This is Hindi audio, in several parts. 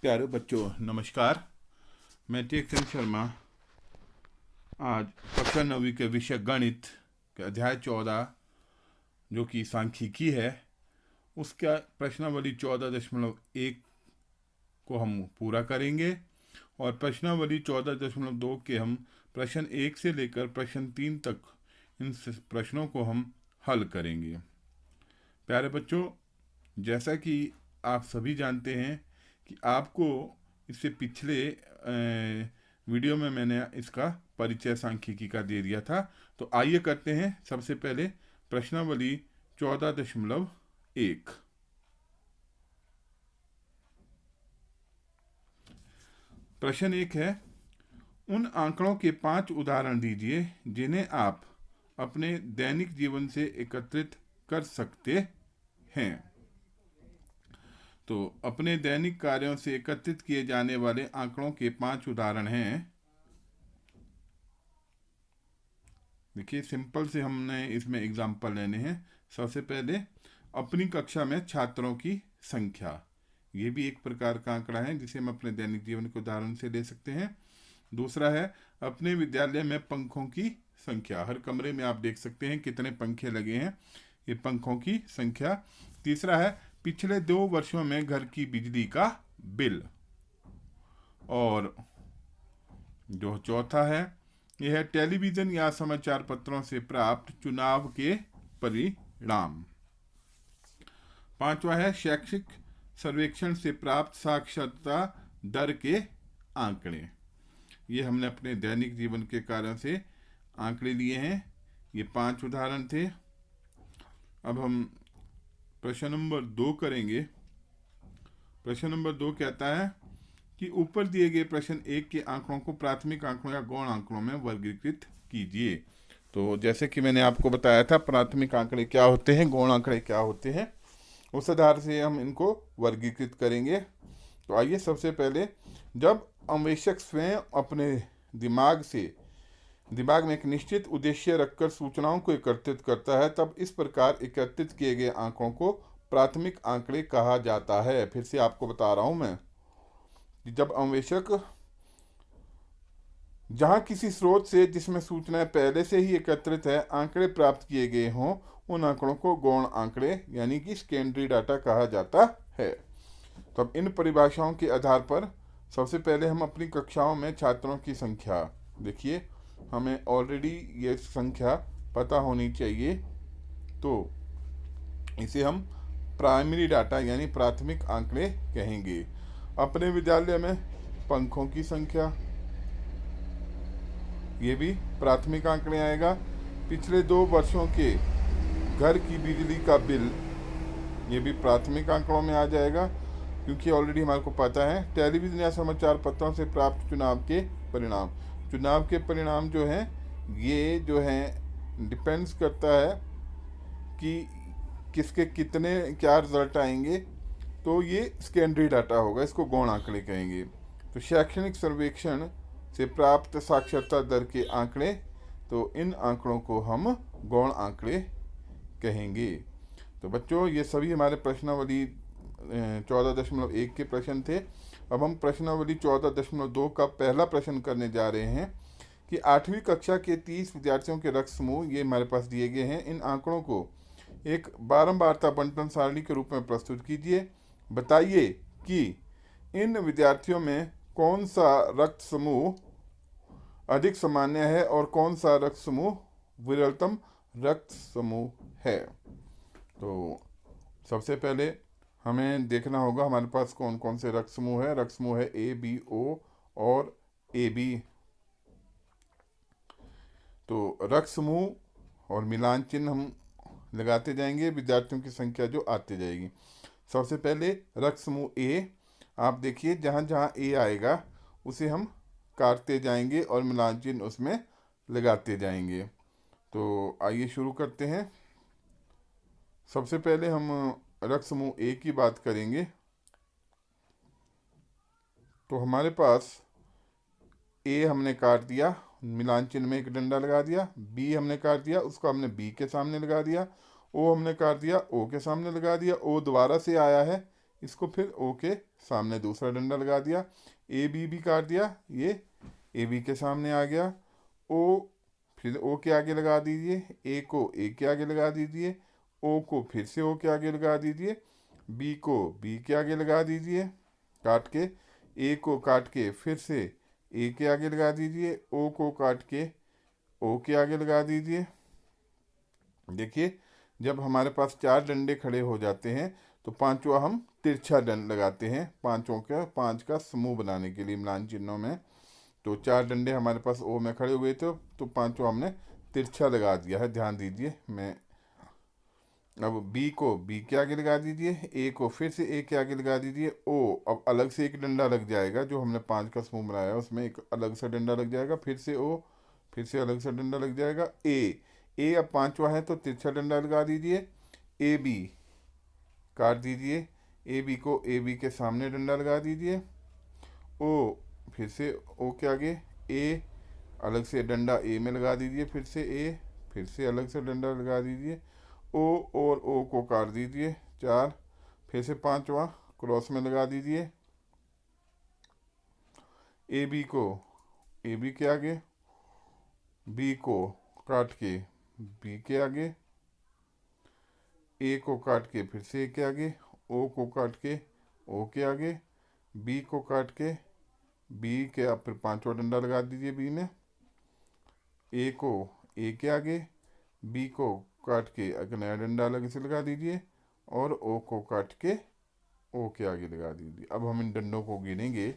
प्यारे बच्चों नमस्कार। मैं टेकचंद शर्मा आज कक्षा 9वीं के विषय गणित के अध्याय 14 जो कि सांख्यिकी है उसका प्रश्नावली 14.1 को हम पूरा करेंगे और प्रश्नावली 14.2 के हम प्रश्न 1 से लेकर प्रश्न 3 तक इन प्रश्नों को हम हल करेंगे। प्यारे बच्चों, जैसा कि आप सभी जानते हैं कि आपको इससे पिछले वीडियो में मैंने इसका परिचय सांख्यिकी का दे दिया था। तो आइए करते हैं सबसे पहले प्रश्नावली 14.1। प्रश्न 1 है, उन आंकड़ों के 5 उदाहरण दीजिए जिन्हें आप अपने दैनिक जीवन से एकत्रित कर सकते हैं। तो अपने दैनिक कार्यों से एकत्रित किए जाने वाले आंकड़ों के 5 उदाहरण हैं। देखिए, सिंपल से हमने इसमें एग्जाम्पल लेने हैं। सबसे पहले अपनी कक्षा में छात्रों की संख्या, ये भी एक प्रकार का आंकड़ा है जिसे हम अपने दैनिक जीवन के उदाहरण से ले सकते हैं। दूसरा है अपने विद्यालय में पंखों की संख्या, हर कमरे में आप देख सकते हैं कितने पंखे लगे हैं, ये पंखों की संख्या। तीसरा है पिछले 2 वर्षों में घर की बिजली का बिल। और जो चौथा है यह है टेलीविजन या समाचार पत्रों से प्राप्त चुनाव के परिणाम। पांचवा है शैक्षिक सर्वेक्षण से प्राप्त साक्षरता दर के आंकड़े। ये हमने अपने दैनिक जीवन के कार्यों से आंकड़े लिए हैं। ये 5 उदाहरण थे। अब हम प्रश्न नंबर 2 करेंगे। प्रश्न नंबर 2 कहता है कि ऊपर दिए गए प्रश्न 1 के आंकड़ों को प्राथमिक आंकड़ों या गौण आंकड़ों में वर्गीकृत कीजिए। तो जैसे कि मैंने आपको बताया था प्राथमिक आंकड़े क्या होते हैं, गौण आंकड़े क्या होते हैं, उस आधार से हम इनको वर्गीकृत करेंगे। तो आइए सबसे पहले, जब अन्वेषक स्वयं अपने दिमाग में एक निश्चित उद्देश्य रखकर सूचनाओं को एकत्रित करता है तब इस प्रकार एकत्रित किए गए आंकड़ों को प्राथमिक आंकड़े कहा जाता है। फिर से आपको बता रहा हूं मैं कि जब अन्वेषक जहां किसी स्रोत से जिसमें सूचनाएं पहले से ही एकत्रित है आंकड़े प्राप्त किए गए हों, उन आंकड़ों को गौण आंकड़े यानी कि सेकेंडरी डाटा कहा जाता है। तो अब इन परिभाषाओं के आधार पर सबसे पहले हम अपनी कक्षाओं में छात्रों की संख्या, देखिए हमें ऑलरेडी ये संख्या पता होनी चाहिए, तो इसे हम प्राइमरी डाटा यानी प्राथमिक आंकड़े कहेंगे। अपने विद्यालय में पंखों की संख्या, ये भी प्राथमिक आंकड़े आएगा। पिछले 2 वर्षों के घर की बिजली का बिल, ये भी प्राथमिक आंकड़ों में आ जाएगा क्योंकि ऑलरेडी हमारे को पता है। टेलीविजन या समाचार पत्रों से प्राप्त चुनाव के परिणाम, चुनाव के परिणाम जो हैं ये जो हैं डिपेंड्स करता है कि किसके कितने क्या रिजल्ट आएंगे, तो ये सेकेंडरी डाटा होगा, इसको गौण आंकड़े कहेंगे। तो शैक्षणिक सर्वेक्षण से प्राप्त साक्षरता दर के आंकड़े, तो इन आंकड़ों को हम गौण आंकड़े कहेंगे। तो बच्चों, ये सभी हमारे प्रश्नावली 14.1 के प्रश्न थे। अब हम प्रश्नावली 14.2 का पहला प्रश्न करने जा रहे हैं कि 8वीं कक्षा के 30 विद्यार्थियों के रक्त समूह, ये हमारे पास दिए गए हैं, इन आंकड़ों को एक बारंबारता बंटन सारणी के रूप में प्रस्तुत कीजिए। बताइए कि इन विद्यार्थियों में कौन सा रक्त समूह अधिक सामान्य है और कौन सा रक्त समूह विरलतम रक्त समूह है। तो सबसे पहले हमें देखना होगा हमारे पास कौन कौन से रक्त समूह है। रक्त समूह है ए, बी, ओ और ए बी। तो रक्त समूह और मिलान चिन्ह हम लगाते जाएंगे, विद्यार्थियों की संख्या जो आती जाएगी। सबसे पहले रक्त समूह ए, आप देखिए जहाँ जहाँ ए आएगा उसे हम काटते जाएंगे और मिलान चिन्ह उसमें लगाते जाएंगे। तो आइए शुरू करते हैं। सबसे पहले हम रक्त समूह ए की बात करेंगे। तो हमारे पास ए हमने काट दिया, मिलान चिन्ह में एक डंडा लगा दिया। बी हमने काट दिया, उसको हमने बी के सामने लगा दिया। ओ हमने काट दिया, ओ के सामने लगा दिया। ओ दोबारा से आया है, इसको फिर ओ के सामने दूसरा डंडा लगा दिया, ए बी भी काट दिया, ये ए बी के सामने आ गया, ओ फिर ओ के आगे लगा दीजिए, ए को ए के आगे लगा दीजिए, ओ को फिर से ओ के आगे लगा दीजिए, बी को बी के आगे लगा दीजिए काट के, ए को काट के फिर से ए के आगे लगा दीजिए, ओ को काट के ओ के आगे लगा दीजिए। देखिए जब हमारे पास 4 डंडे खड़े हो जाते हैं तो पांचवा हम तिरछा डंड लगाते हैं, पांच का समूह बनाने के लिए म्लान चिन्हों में। तो 4 डंडे हमारे पास ओ में खड़े हुए थे, तो पांचवा हमने तिरछा लगा दिया है, ध्यान दीजिए। मैं अब बी को बी के आगे लगा दीजिए, ए को फिर से ए के आगे लगा दीजिए, ओ अब अलग से एक डंडा लग जाएगा, जो हमने 5 का समूह बनाया उसमें एक अलग से डंडा लग जाएगा, फिर से ओ, फिर से अलग से डंडा लग जाएगा, ए अब पांचवा है तो तिरछा डंडा लगा दीजिए, ए बी काट दीजिए, ए बी को ए बी के सामने डंडा लगा दीजिए, ओ फिर से ओ के आगे, ए अलग से डंडा ए में लगा दीजिए, फिर से ए, फिर से अलग से डंडा लगा दीजिए, ओ और ओ को काट दीजिए 4, फिर से पांचवा क्रॉस में लगा दीजिए, ए बी को ए बी के आगे, बी को काट के बी के आगे, ए को काट के फिर से ए के आगे, ओ को काट के ओ के आगे, बी को काट के बी के आप फिर पांचवा डंडा लगा दीजिए बी में, ए को ए के आगे, बी को काट के एक नया डंडा अलग से लगा दीजिए, और ओ को काट के ओ के आगे लगा दीजिए। अब हम इन डंडों को गिनेंगे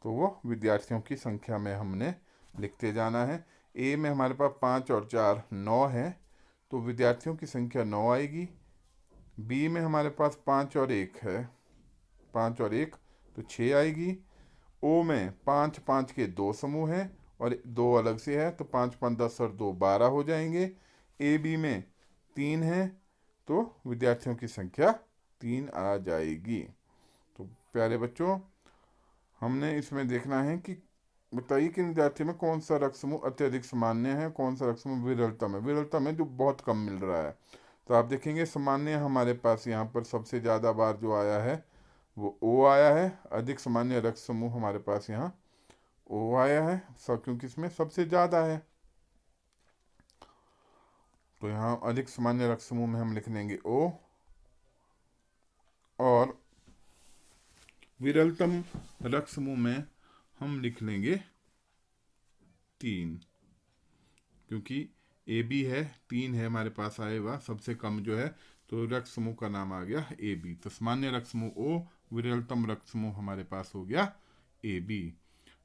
तो वो विद्यार्थियों की संख्या में हमने लिखते जाना है। ए में हमारे पास 5 और 4 9 है, तो विद्यार्थियों की संख्या 9 आएगी। बी में हमारे पास 5 और 1 है, 5 और 1 तो 6 आएगी। ओ में 5 5 के 2 समूह हैं और 2 अलग से है, तो 5 5 10 और 2 12 हो जाएंगे। ए बी में 3 है, तो विद्यार्थियों की संख्या 3 आ जाएगी। तो प्यारे बच्चों, हमने इसमें देखना है कि बताइए कि विद्यार्थी में कौन सा रक्त समूह अत्यधिक सामान्य है, कौन सा रक्त समूह विरलतम है। विरलतम है जो बहुत कम मिल रहा है। तो आप देखेंगे सामान्य हमारे पास यहाँ पर सबसे ज़्यादा बार जो आया है वो ओ आया है। अधिक सामान्य रक्त समूह हमारे पास यहाँ ओ आया है, क्योंकि इसमें सबसे ज़्यादा है। तो यहाँ अधिक सामान्य रक्त समूह में हम लिख लेंगे ओ, और विरलतम रक्त समूह में हम लिख लेंगे 3, क्योंकि ए बी है, 3 है हमारे पास आएगा सबसे कम जो है, तो रक्त समूह का नाम आ गया ए बी। तो सामान्य रक्त समूह ओ, विरलतम रक्त समूह हमारे पास हो गया ए बी।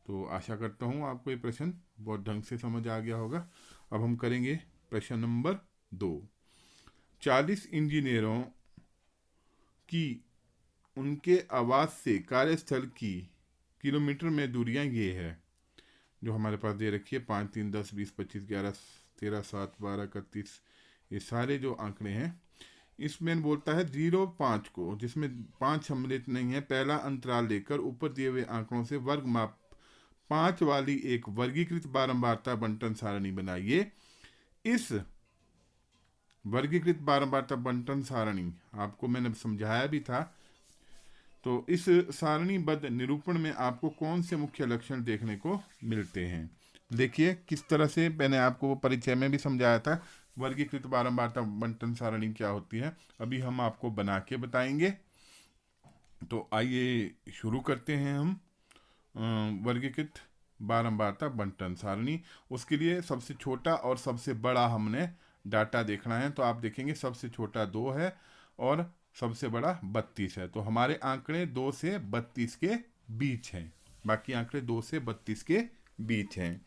तो आशा करता हूँ आपको ये प्रश्न बहुत ढंग से समझ आ गया होगा। अब हम करेंगे प्रश्न नंबर 2। 40 इंजीनियरों की उनके आवास से कार्यस्थल की किलोमीटर में दूरियां ये है, जो हमारे पास दे रखी है 5 3 10 20 25 11 13 7 12 31, ये सारे जो आंकड़े हैं। इसमें बोलता है 0 5 को, जिसमें 5 सम्मिलित नहीं है, पहला अंतराल लेकर ऊपर दिए हुए आंकड़ों से वर्ग माप 5 वाली एक वर्गीकृत बारंबारता बंटन सारणी बनाइए। इस वर्गीकृत बारंबारता बंटन सारणी आपको मैंने समझाया भी था। तो इस सारणीबद्ध निरूपण में आपको कौन से मुख्य लक्षण देखने को मिलते हैं। देखिए किस तरह से मैंने आपको परिचय में भी समझाया था वर्गीकृत बारंबारता बंटन सारणी क्या होती है, अभी हम आपको बना के बताएंगे। तो आइए शुरू करते हैं हम वर्गीकृत बारंबारता बंटन सारणी। उसके लिए सबसे छोटा और सबसे बड़ा हमने डाटा देखना है। तो आप देखेंगे सबसे छोटा 2 है और सबसे बड़ा 32 है। तो हमारे आंकड़े 2 से 32 के बीच हैं, बाकी आंकड़े 2 से 32 के बीच हैं।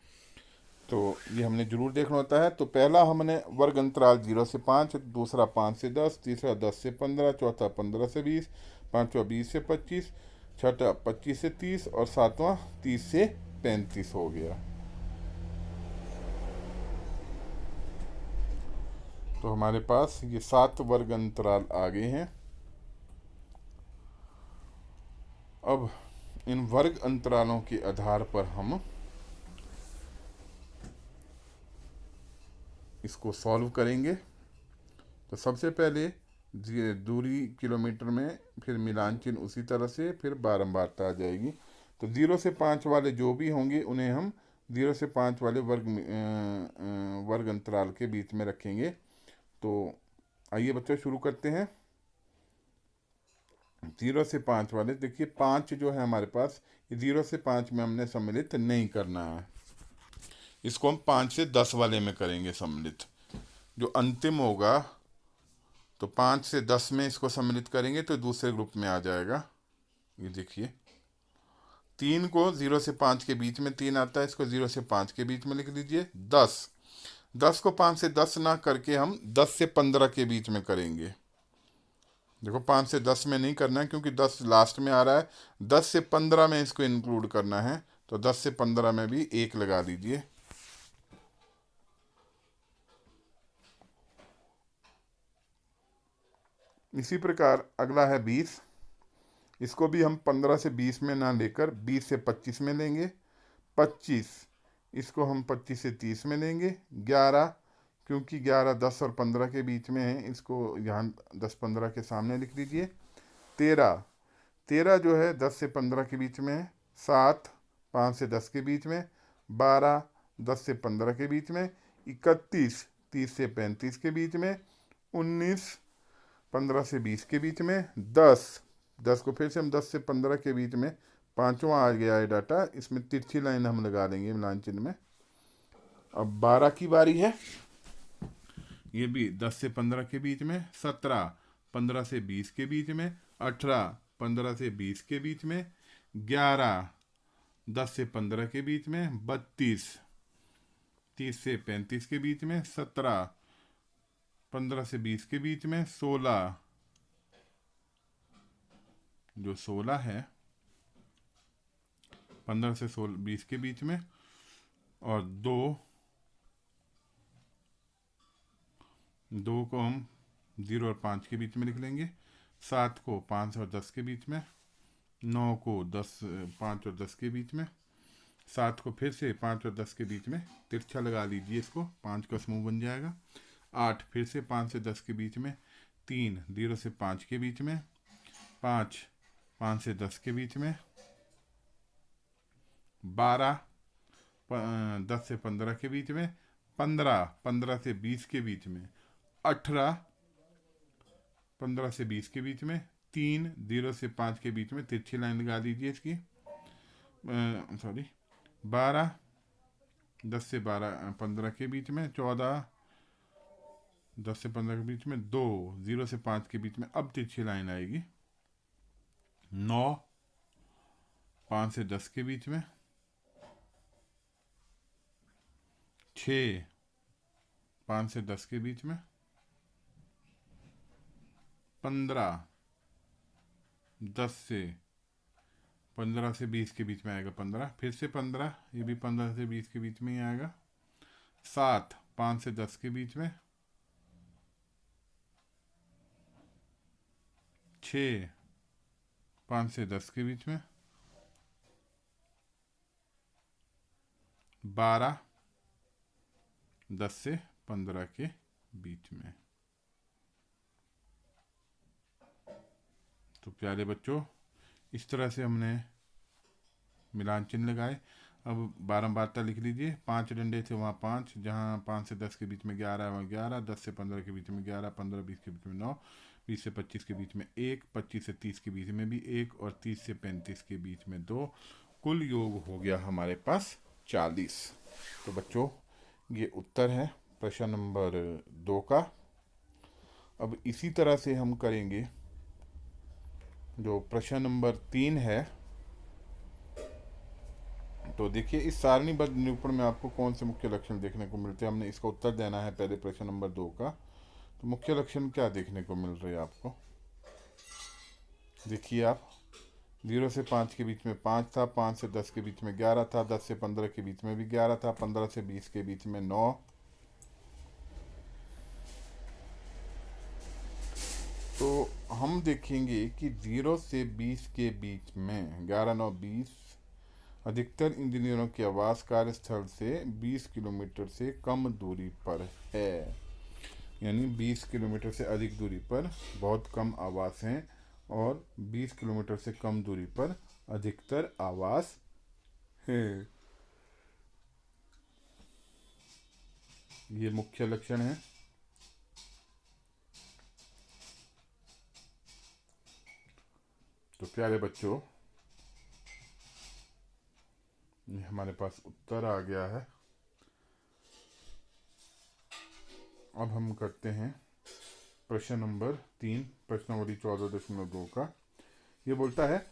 तो ये हमने जरूर देखना होता है। तो पहला हमने वर्ग अंतराल 0 से 5, दूसरा 5 से 10, तीसरा 10 से 15, चौथा 15 से 20, पांचवा 20 से 25, छठा 25 से 30 और सातवां 30 से 35 हो गया। तो हमारे पास ये 7 वर्ग अंतराल आ गए हैं। अब इन वर्ग अंतरालों के आधार पर हम इसको सॉल्व करेंगे। तो सबसे पहले दूरी किलोमीटर में, फिर मिलान चिन्ह उसी तरह से, फिर बारंबारता आ जाएगी। तो 0 से 5 वाले जो भी होंगे उन्हें हम 0 से 5 वाले वर्ग अंतराल के बीच में रखेंगे। तो आइए बच्चों शुरू करते हैं। 0 से 5 वाले, देखिए 5 जो है हमारे पास, ये 0 से 5 में हमने सम्मिलित नहीं करना है, इसको हम 5 से 10 वाले में करेंगे सम्मिलित। जो अंतिम होगा तो 5 से 10 में इसको सम्मिलित करेंगे तो दूसरे ग्रुप में आ जाएगा। ये देखिए 3 को 0 से 5 के बीच में 3 आता है, इसको 0 से 5 के बीच में लिख लीजिए। 10 को 5 से 10 ना करके हम 10 से 15 के बीच में करेंगे। देखो 5 से 10 में नहीं करना है क्योंकि 10 लास्ट में आ रहा है, 10 से 15 में इसको इंक्लूड करना है, तो 10 से 15 में भी 1 लगा दीजिए। इसी प्रकार अगला है 20, इसको भी हम 15 से 20 में ना लेकर 20 से 25 में लेंगे। 25, इसको हम 25 से 30 में लेंगे। 11, क्योंकि 11 10 और 15 के बीच में है, इसको यहाँ 10-15 के सामने लिख लीजिए। 13 जो है 10 से 15 के बीच में है। 7 5 से 10 के बीच में। 12 10 से 15 के बीच में। 31 30 से 35 के बीच में। 19 15 से 20 के बीच में। 10 को फिर से हम 10 से 15 के बीच में, पांचवा आ गया है डाटा, इसमें तिरछी लाइन हम लगा देंगे मिलान चिन्ह में। अब 12 की बारी है, ये भी 10 से 15 के बीच में। 17 15 से 20 के बीच में। 18 15 से 20 के बीच में। 11 10 से 15 के बीच में। 32 30 से 35 के बीच में। 17 15 से 20 के बीच में। 16 जो 16 है 15 से 20 के बीच में। और 2 को हम 0 और 5 के बीच में लिख लेंगे। 7 को 5 और 10 के बीच में। 9 को 5 और 10 के बीच में। 7 को फिर से 5 और 10 के बीच में तिरछा लगा लीजिए, इसको 5 का समूह बन जाएगा। 8 फिर से 5 से 10 के बीच में। 3 0 से 5 के बीच में। 5 5 से 10 के बीच में। 12 10 से 15 के बीच में। 15 15 से 20 के बीच में। 18 15 से 20 के बीच में। 3 0 से 5 के बीच में तिरछी लाइन लगा दीजिए इसकी, 12 10 से 15 के बीच में। 14 10 से 15 के बीच में। 2 0 से 5 के बीच में, अब तिरछी लाइन आएगी। 9 5 से 10 के बीच में। 6 5 से 10 के बीच में। 15 15 से 20 के बीच में आएगा। 15 फिर से 15, ये भी 15 से 20 के बीच में ही आएगा। 7 5 से 10 के बीच में। 6 5 से 10 के बीच में। 12 10 से 15 के बीच में। तो प्यारे बच्चों, इस तरह से हमने मिलान चिन्ह लगाए। अब बारंबारता लिख लीजिए। 5 डंडे थे वहाँ 5, जहाँ 5 से 10 के बीच में 11 वहाँ 11, 10 से 15 के बीच में 11, 15 20 के बीच में 9, 20 से 25 के बीच में 1, 25 से 30 के बीच में भी 1, और 30 से 35 के बीच में 2। कुल योग हो गया हमारे पास 40। तो बच्चों ये उत्तर है प्रश्न नंबर 2 का। अब इसी तरह से हम करेंगे जो प्रश्न नंबर 3 है। तो देखिए इस सारणीबद्ध निरूपण में आपको कौन से मुख्य लक्षण देखने को मिलते हैं, हमने इसका उत्तर देना है पहले प्रश्न नंबर 2 का। तो मुख्य लक्षण क्या देखने को मिल रहे हैं आपको, देखिए आप 0 से 5 के बीच में 5 था, 5 से 10 के बीच में 11 था, 10 से 15 के बीच में भी 11 था, 15 से 20 के बीच में 9। तो हम देखेंगे कि 0 से 20 के बीच में 11 9 20 अधिकतर इंजीनियरों के आवास कार्यस्थल से 20 किलोमीटर से कम दूरी पर है। यानी 20 किलोमीटर से अधिक दूरी पर बहुत कम आवास हैं और 20 किलोमीटर से कम दूरी पर अधिकतर आवास है। ये मुख्य लक्षण है। तो प्यारे बच्चों, ये हमारे पास उत्तर आ गया है। अब हम करते हैं प्रश्न नंबर 3, प्रश्नावली 14.2 का। ये बोलता है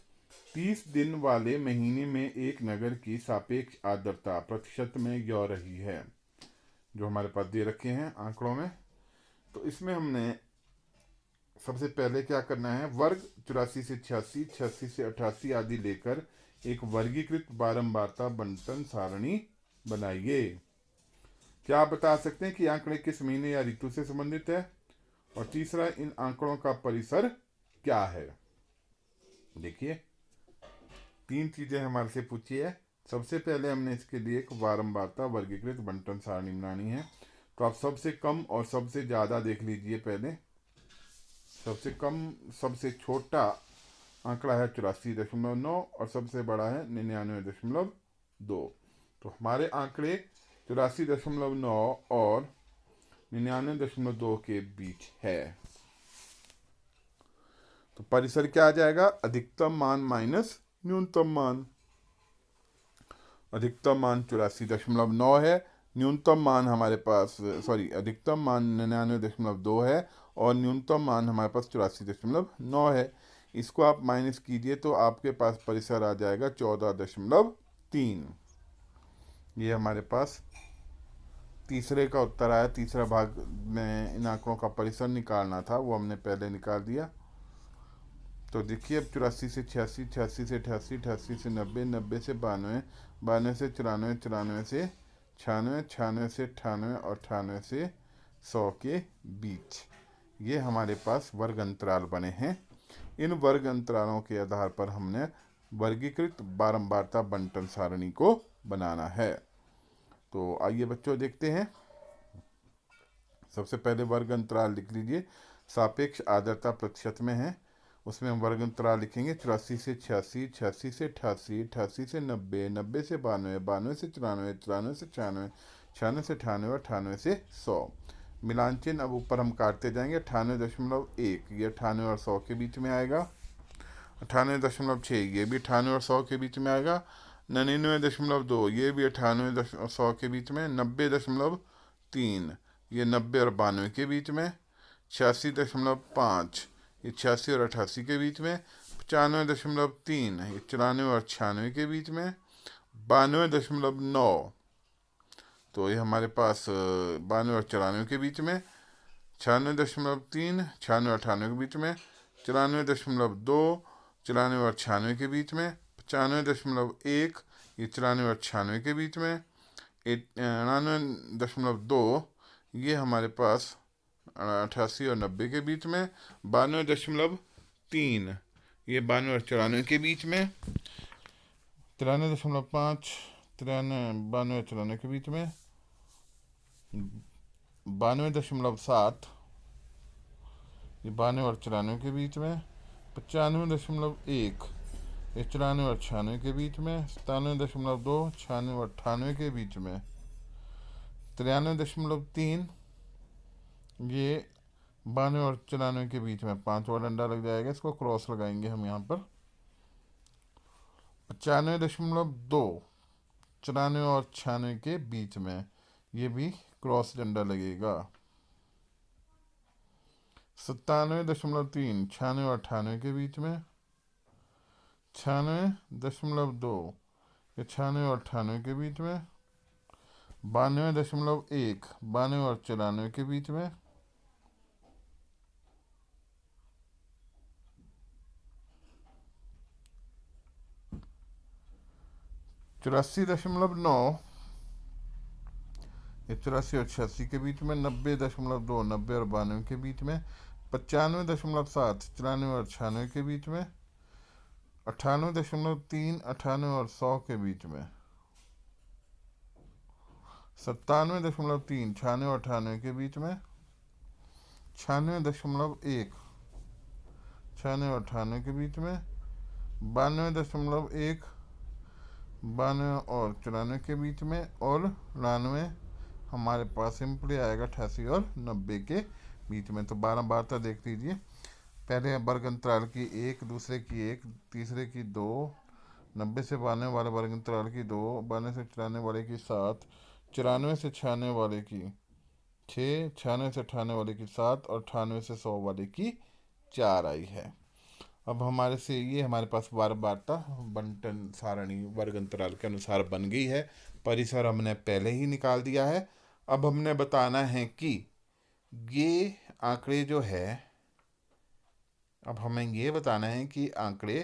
30 दिन वाले महीने में एक नगर की सापेक्ष आर्द्रता प्रतिशत में यह रही है, जो हमारे पास दे रखे हैं आंकड़ों में। तो इसमें हमने सबसे पहले क्या करना है, वर्ग 84 से 86, 86 से 88 आदि लेकर एक वर्गीकृत बारंबारता बंटन सारणी बनाइए। क्या आप बता सकते हैं कि आंकड़े किस महीने या ऋतु से संबंधित है? और तीसरा, इन आंकड़ों का परिसर क्या है? देखिए, 3 चीजें हमारे से पूछी है। सबसे पहले हमने इसके लिए एक बारंबारता वर्गीकृत बंटन सारणी बनानी है। तो आप सबसे कम और सबसे ज्यादा देख लीजिए। पहले सबसे कम, सबसे छोटा आंकड़ा है 84.9 और सबसे बड़ा है 99.2। तो हमारे आंकड़े 84.9 और 99.2 के बीच है। तो परिसर क्या आ जाएगा? अधिकतम मान माइनस न्यूनतम मान। अधिकतम मान 84.9 है, न्यूनतम मान हमारे पास अधिकतम मान 99.2 है और न्यूनतम मान हमारे पास 84.9 है। इसको आप माइनस कीजिए तो आपके पास परिसर आ जाएगा 14.3। ये हमारे पास तीसरे का उत्तर आया। तीसरा भाग में इन आंकड़ों का परिसर निकालना था, वो हमने पहले निकाल दिया। तो देखिए, अब 84 से 86, 86 से 88, 88 से 90, 90 से 92, 92 से 94, 94 से 96, 96 से 98 और 98 से 100 के बीच ये हमारे पास वर्ग अंतराल बने हैं। इन वर्ग अंतरालों के आधार पर हमने वर्गीकृत बारंबारता बंटन सारणी को बनाना है। तो आइए बच्चों देखते हैं। सबसे पहले वर्ग अंतराल लिख लीजिए। सापेक्ष आर्द्रता प्रतिशत में है, उसमें हम वर्ग अंतराल लिखेंगे 84 से 86, 86 से 88, 88 से 90, 90 से 92, 92 से 94, 94 से 96, 96 से 98 और 98 से 100। मिलान चिन्ह अब ऊपर हम काटते जाएंगे। 98.1 ये 98 और 100 के बीच में आएगा। 98.6 ये भी 98 और 100 के बीच में आएगा। 99.2 ये भी 98 और 100 के बीच में। 90.3 ये 90 और 92 के बीच में। 86.5 ये 86 और 88 के बीच में। 95.3 ये 94 और 96 के बीच में। 92.9 तो ये हमारे पास 92 और 94 के बीच में। 96.3 96 और 98 के बीच में। 94.2 94 और 96 के बीच में। 95.1 ये 94 और 96 के बीच में। 99.2 ये हमारे पास 88 और 90 के बीच में। 92.3 ये 92 और 94 के बीच में। 93.5 92 और 94 के बीच में। 92.7 ये 92 और 94 के बीच में। 95.1 ये 94 और 96 के बीच में। 97.2 96 और 98 के बीच में। 93.3 ये 92 और 94 के बीच में। 5वां डंडा लग जाएगा, इसको क्रॉस लगाएंगे हम यहाँ पर। 95.2 94 और 96 के बीच में, ये भी क्रॉस डंडा लगेगा। 97.3 96 और 98 के बीच में। 96.2 ये 96 और 98 के बीच में। 92.1 92 और 94 के बीच में। 84.9 ये 84 और 86 के बीच में। 90.2 90 और 92 के बीच में। 95.7 94 और 96 के बीच में। 98.3 98 और 100 के बीच में। 97.3 96 और 98 के बीच में। 96.1, 96 और 98 के बीच में, 92.1, 92 और 94 के बीच में, और 99 हमारे पास सिंपली आएगा 88 और 90 के बीच में। तो 12 वार्ता देख लीजिए। पहले वर्ग अंतराल की 1, दूसरे की 1, तीसरे की 2, 90 से 92 वाले वर्ग अंतराल की 2, 92 से 94 वाले की 7, 94 से 96 वाले की 6, 96 से 98 वाले की 7, और 98 से 100 वाले की 4 आई है। अब हमारे से ये हमारे पास बार वार्ता बंटन सारणी वर्ग अंतराल के अनुसार बन गई है। परिसर हमने पहले ही निकाल दिया है। अब हमने बताना है कि ये आंकड़े जो है, अब हमें ये बताना है कि आंकड़े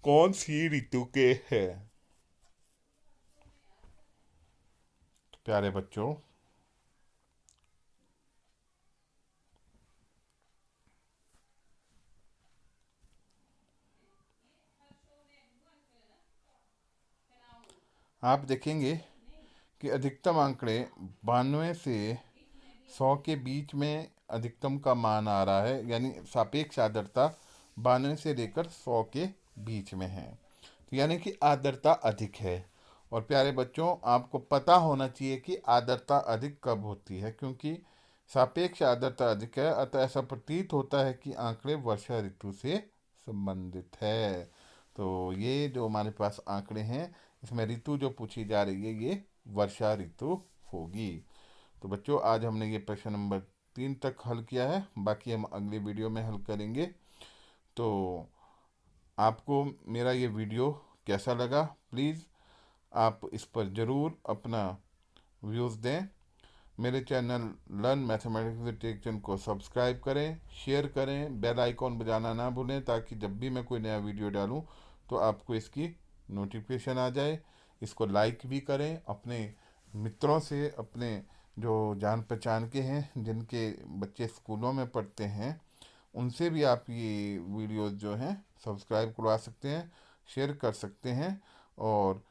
कौन सी ऋतु के हैं। तो प्यारे बच्चों, आप देखेंगे कि अधिकतम आंकड़े 92 से 100 के बीच में अधिकतम का मान आ रहा है, यानी सापेक्ष आर्द्रता 92 से लेकर 100 के बीच में है। तो यानी कि आर्द्रता अधिक है। और प्यारे बच्चों, आपको पता होना चाहिए कि आर्द्रता अधिक कब होती है, क्योंकि सापेक्ष आर्द्रता अधिक है, अतः ऐसा प्रतीत होता है कि आंकड़े वर्षा ऋतु से संबंधित है। तो ये जो हमारे पास आंकड़े हैं, इसमें ऋतु जो पूछी जा रही है ये वर्षा ऋतु होगी। तो बच्चों, आज हमने ये प्रश्न नंबर 3 तक हल किया है, बाकी हम अगले वीडियो में हल करेंगे। तो आपको मेरा ये वीडियो कैसा लगा, प्लीज़ आप इस पर ज़रूर अपना व्यूज़ दें। मेरे channel learn mathematics with Tekchand को सब्सक्राइब करें, शेयर करें, बेल आइकॉन बजाना ना भूलें, ताकि जब भी मैं कोई नया वीडियो डालूं तो आपको इसकी नोटिफिकेशन आ जाए। इसको लाइक भी करें, अपने मित्रों से, अपने जो जान पहचान के हैं, जिनके बच्चे स्कूलों में पढ़ते हैं, उनसे भी आप ये वीडियोस जो हैं सब्सक्राइब करवा सकते हैं, शेयर कर सकते हैं। और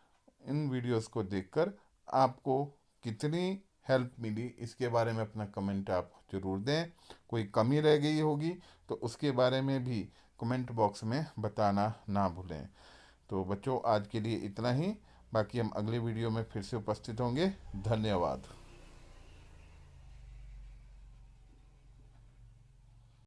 इन वीडियोस को देखकर आपको कितनी हेल्प मिली, इसके बारे में अपना कमेंट आप ज़रूर दें। कोई कमी रह गई होगी तो उसके बारे में भी कमेंट बॉक्स में बताना ना भूलें। तो बच्चों, आज के लिए इतना ही, बाकी हम अगले वीडियो में फिर से उपस्थित होंगे। धन्यवाद।